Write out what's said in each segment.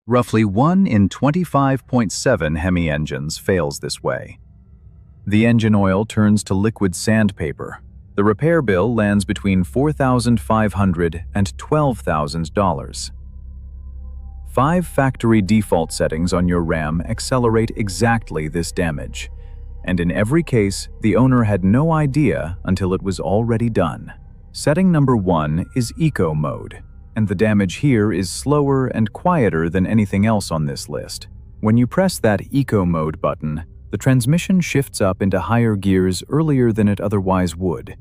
Roughly 1 in 25.7 Hemi engines fails this way. The engine oil turns to liquid sandpaper. The repair bill lands between $4,500 and $12,000. 5 factory default settings on your Ram accelerate exactly this damage, and in every case, the owner had no idea until it was already done. Setting number 1 is Eco Mode, and the damage here is slower and quieter than anything else on this list. When you press that Eco Mode button, the transmission shifts up into higher gears earlier than it otherwise would.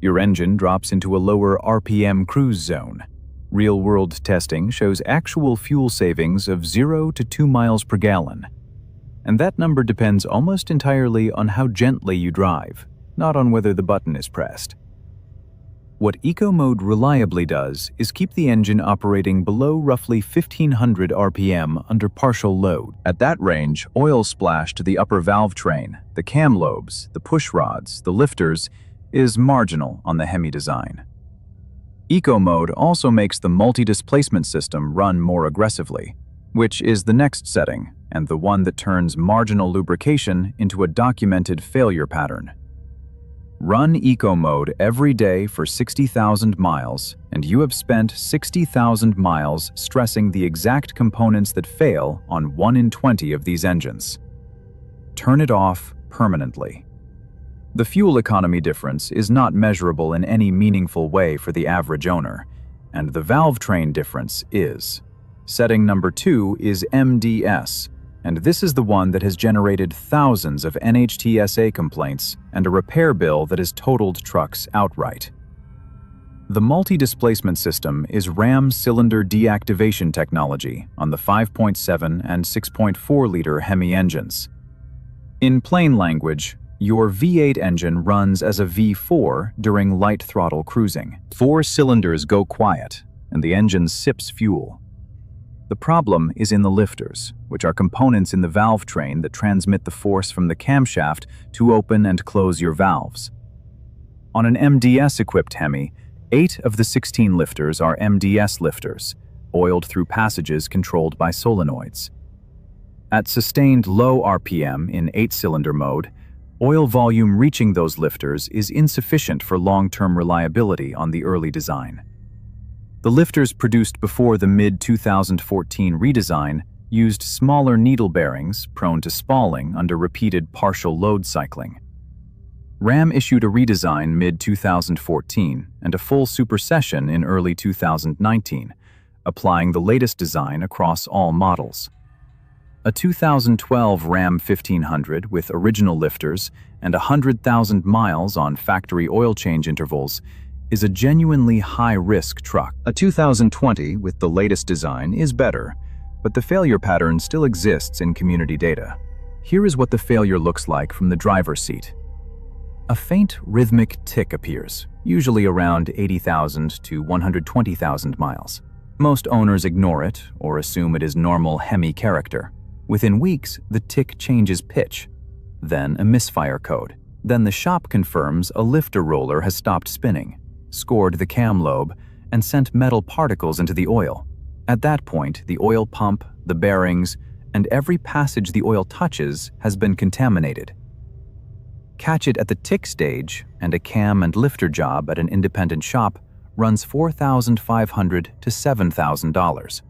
Your engine drops into a lower RPM cruise zone. Real-world testing shows actual fuel savings of 0 to 2 miles per gallon. And that number depends almost entirely on how gently you drive, not on whether the button is pressed. What Eco Mode reliably does is keep the engine operating below roughly 1500 RPM under partial load. At that range, oil splash to the upper valve train, the cam lobes, the push rods, the lifters, is marginal on the Hemi design. Eco Mode also makes the multi-displacement system run more aggressively, which is the next setting, and the one that turns marginal lubrication into a documented failure pattern. Run Eco Mode every day for 60,000 miles, and you have spent 60,000 miles stressing the exact components that fail on 1 in 20 of these engines. Turn it off permanently. The fuel economy difference is not measurable in any meaningful way for the average owner, and the valve train difference is. Setting number 2 is MDS, and this is the one that has generated thousands of NHTSA complaints and a repair bill that has totaled trucks outright. The multi-displacement system is Ram cylinder deactivation technology on the 5.7 and 6.4-liter Hemi engines. In plain language, your V8 engine runs as a V4 during light throttle cruising. 4 cylinders go quiet, and the engine sips fuel. The problem is in the lifters, which are components in the valve train that transmit the force from the camshaft to open and close your valves. On an MDS-equipped Hemi, 8 of the 16 lifters are MDS lifters, oiled through passages controlled by solenoids. At sustained low RPM in 8-cylinder mode, oil volume reaching those lifters is insufficient for long-term reliability on the early design. The lifters produced before the mid-2014 redesign used smaller needle bearings prone to spalling under repeated partial load cycling. Ram issued a redesign mid-2014 and a full supersession in early 2019, applying the latest design across all models. A 2012 Ram 1500 with original lifters and 100,000 miles on factory oil change intervals is a genuinely high-risk truck. A 2020 with the latest design is better, but the failure pattern still exists in community data. Here is what the failure looks like from the driver's seat. A faint rhythmic tick appears, usually around 80,000 to 120,000 miles. Most owners ignore it or assume it is normal Hemi character. Within weeks, the tick changes pitch, then a misfire code. Then the shop confirms a lifter roller has stopped spinning, scored the cam lobe, and sent metal particles into the oil. At that point, the oil pump, the bearings, and every passage the oil touches has been contaminated. Catch it at the tick stage, and a cam and lifter job at an independent shop runs $4,500 to $7,000.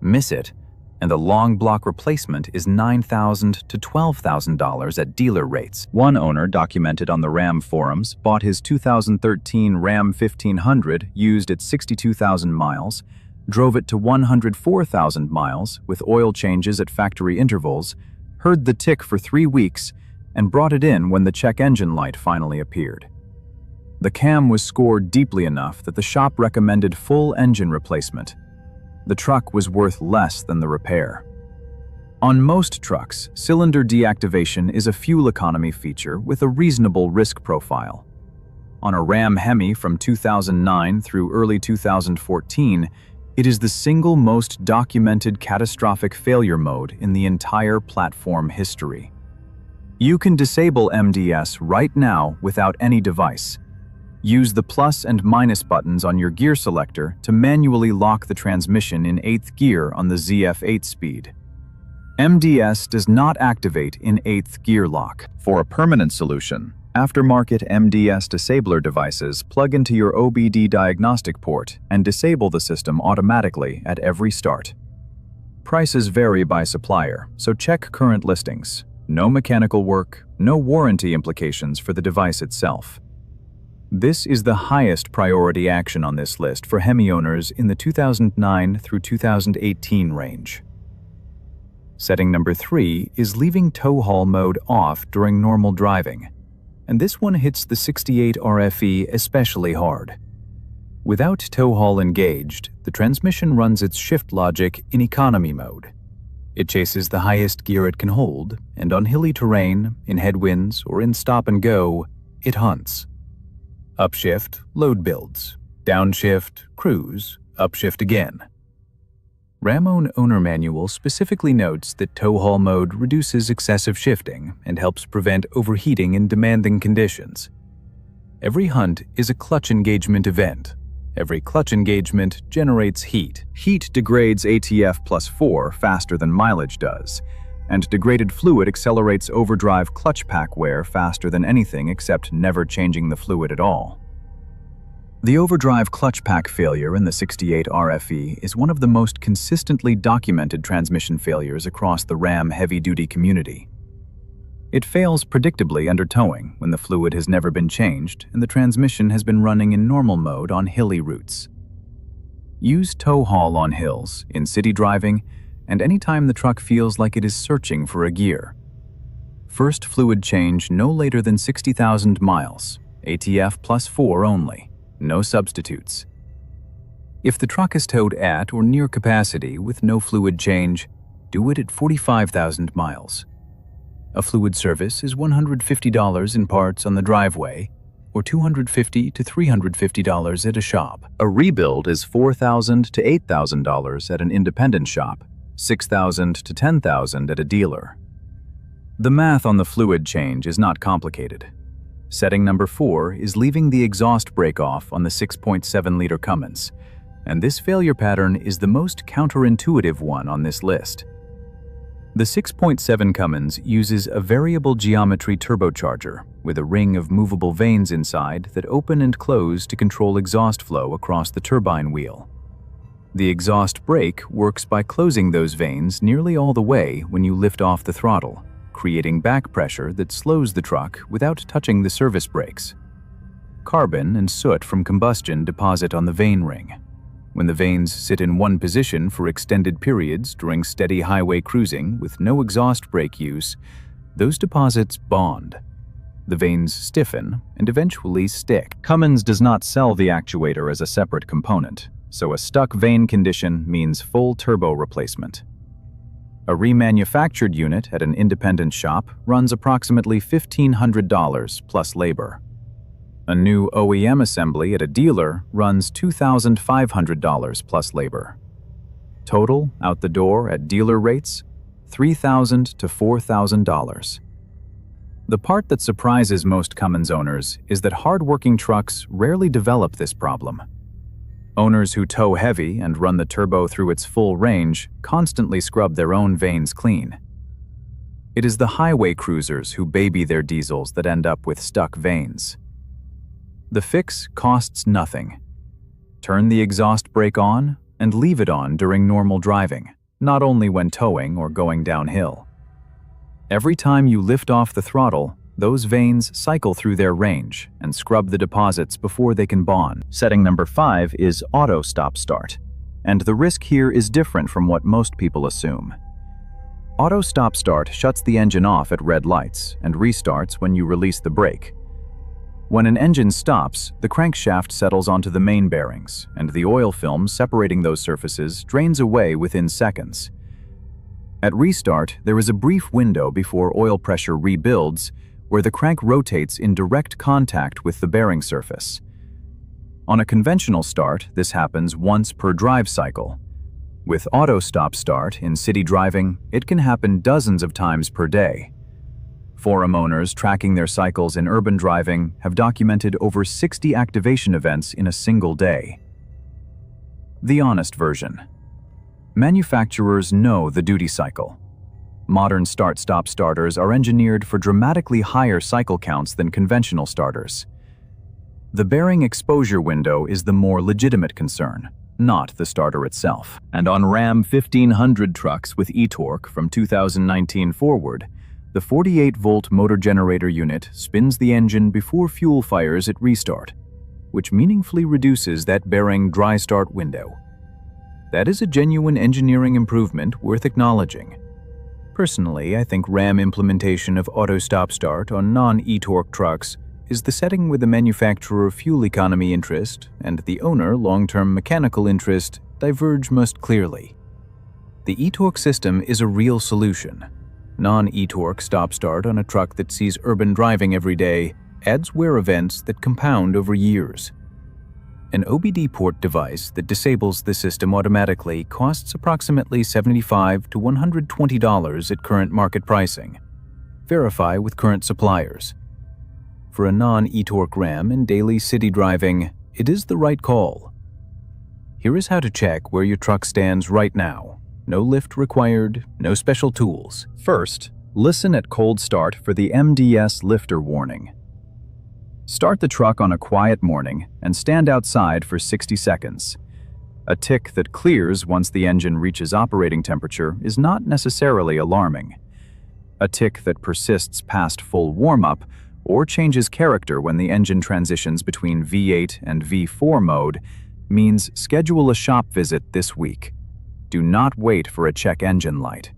Miss it, and the long block replacement is $9,000 to $12,000 at dealer rates. One owner documented on the Ram forums bought his 2013 Ram 1500 used at 62,000 miles, drove it to 104,000 miles with oil changes at factory intervals, heard the tick for 3 weeks, and brought it in when the check engine light finally appeared. The cam was scored deeply enough that the shop recommended full engine replacement. The truck was worth less than the repair. On most trucks, cylinder deactivation is a fuel economy feature with a reasonable risk profile. On a Ram Hemi from 2009 through early 2014, it is the single most documented catastrophic failure mode in the entire platform history. You can disable MDS right now without any device. Use the plus and minus buttons on your gear selector to manually lock the transmission in 8th gear on the ZF8 speed. MDS does not activate in 8th gear lock. For a permanent solution, aftermarket MDS disabler devices plug into your OBD diagnostic port and disable the system automatically at every start. Prices vary by supplier, so check current listings. No mechanical work, no warranty implications for the device itself. This is the highest priority action on this list for Hemi owners in the 2009 through 2018 range. Setting number 3 is leaving tow haul mode off during normal driving, and this one hits the 68 RFE especially hard. Without tow haul engaged, the transmission runs its shift logic in economy mode. It chases the highest gear it can hold, and on hilly terrain, in headwinds, or in stop and go, it hunts. Upshift, load builds. Downshift, cruise. Upshift again. Ramon Owner Manual specifically notes that tow haul mode reduces excessive shifting and helps prevent overheating in demanding conditions. Every hunt is a clutch engagement event. Every clutch engagement generates heat. Heat degrades ATF plus 4 faster than mileage does, and degraded fluid accelerates overdrive clutch pack wear faster than anything except never changing the fluid at all. The overdrive clutch pack failure in the 68 RFE is one of the most consistently documented transmission failures across the Ram heavy-duty community. It fails predictably under towing when the fluid has never been changed and the transmission has been running in normal mode on hilly routes. Use tow haul on hills, in city driving, and anytime the truck feels like it is searching for a gear. First fluid change no later than 60,000 miles, ATF plus 4 only, no substitutes. If the truck is towed at or near capacity with no fluid change, do it at 45,000 miles. A fluid service is $150 in parts on the driveway, or $250 to $350 at a shop. A rebuild is $4,000 to $8,000 at an independent shop, $6,000 to $10,000 at a dealer. The math on the fluid change is not complicated. Setting number 4 is leaving the exhaust brake off on the 6.7-liter Cummins, and this failure pattern is the most counterintuitive one on this list. The 6.7 Cummins uses a variable geometry turbocharger with a ring of movable vanes inside that open and close to control exhaust flow across the turbine wheel. The exhaust brake works by closing those vanes nearly all the way when you lift off the throttle, creating back pressure that slows the truck without touching the service brakes. Carbon and soot from combustion deposit on the vane ring. When the vanes sit in one position for extended periods during steady highway cruising with no exhaust brake use, those deposits bond. The vanes stiffen and eventually stick. Cummins does not sell the actuator as a separate component, so a stuck vane condition means full turbo replacement. A remanufactured unit at an independent shop runs approximately $1,500 plus labor. A new OEM assembly at a dealer runs $2,500 plus labor. Total, out the door at dealer rates, $3,000 to $4,000. The part that surprises most Cummins owners is that hard-working trucks rarely develop this problem. Owners who tow heavy and run the turbo through its full range constantly scrub their own vanes clean. It is the highway cruisers who baby their diesels that end up with stuck vanes. The fix costs nothing. Turn the exhaust brake on and leave it on during normal driving, not only when towing or going downhill. Every time you lift off the throttle, those vanes cycle through their range and scrub the deposits before they can bond. Setting number 5 is auto stop start, and the risk here is different from what most people assume. Auto stop start shuts the engine off at red lights and restarts when you release the brake. When an engine stops, the crankshaft settles onto the main bearings, and the oil film separating those surfaces drains away within seconds. At restart, there is a brief window before oil pressure rebuilds, where the crank rotates in direct contact with the bearing surface. On a conventional start, this happens once per drive cycle. With auto stop start in city driving, it can happen dozens of times per day. Forum owners tracking their cycles in urban driving have documented over 60 activation events in a single day. The honest version. Manufacturers know the duty cycle. Modern start-stop starters are engineered for dramatically higher cycle counts than conventional starters. The bearing exposure window is the more legitimate concern, not the starter itself. And on Ram 1500 trucks with eTorque from 2019 forward, the 48-volt motor generator unit spins the engine before fuel fires at restart, which meaningfully reduces that bearing dry start window. That is a genuine engineering improvement worth acknowledging. Personally, I think Ram implementation of auto stop start on non-eTorque trucks is the setting where the manufacturer fuel economy interest and the owner long-term mechanical interest diverge most clearly. The eTorque system is a real solution. Non-eTorque stop-start on a truck that sees urban driving every day adds wear events that compound over years. An OBD port device that disables the system automatically costs approximately $75 to $120 at current market pricing. Verify with current suppliers. For a non-eTorque Ram in daily city driving, it is the right call. Here is how to check where your truck stands right now. No lift required, no special tools. First, listen at cold start for the MDS lifter warning. Start the truck on a quiet morning and stand outside for 60 seconds. A tick that clears once the engine reaches operating temperature is not necessarily alarming. A tick that persists past full warm-up or changes character when the engine transitions between V8 and V4 mode means schedule a shop visit this week. Do not wait for a check engine light.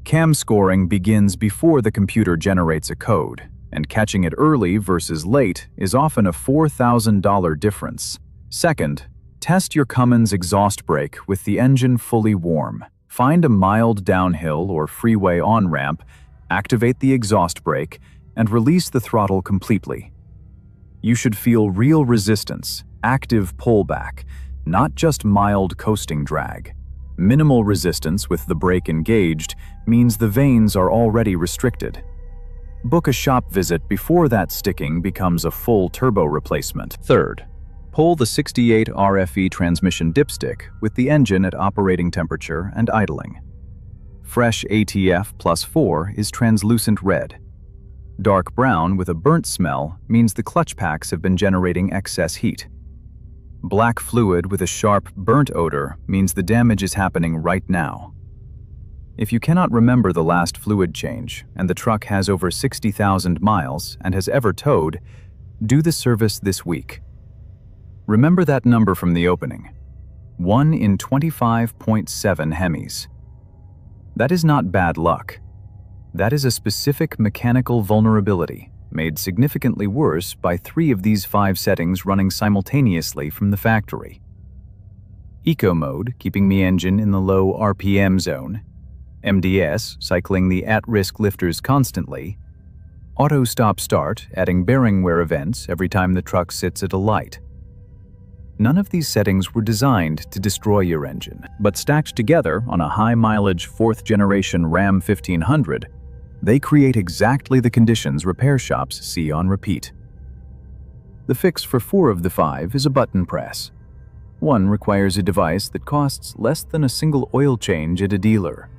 CAM scoring begins before the computer generates a code, and catching it early versus late is often a $4,000 difference. Second, test your Cummins exhaust brake with the engine fully warm. Find a mild downhill or freeway on-ramp, activate the exhaust brake, and release the throttle completely. You should feel real resistance, active pullback, not just mild coasting drag. Minimal resistance with the brake engaged means the vanes are already restricted. Book a shop visit before that sticking becomes a full turbo replacement. Third, pull the 68 RFE transmission dipstick with the engine at operating temperature and idling. Fresh ATF +4 is translucent red. Dark brown with a burnt smell means the clutch packs have been generating excess heat. Black fluid with a sharp, burnt odor means the damage is happening right now. If you cannot remember the last fluid change and the truck has over 60,000 miles and has ever towed, do the service this week. Remember that number from the opening. 1 in 25.7 Hemis. That is not bad luck. That is a specific mechanical vulnerability made significantly worse by 3 of these 5 settings running simultaneously from the factory. Eco mode, keeping the engine in the low RPM zone. MDS, cycling the at-risk lifters constantly. Auto stop-start, adding bearing wear events every time the truck sits at a light. None of these settings were designed to destroy your engine, but stacked together on a high-mileage 4th-generation Ram 1500, they create exactly the conditions repair shops see on repeat. The fix for 4 of the 5 is a button press. One requires a device that costs less than a single oil change at a dealer.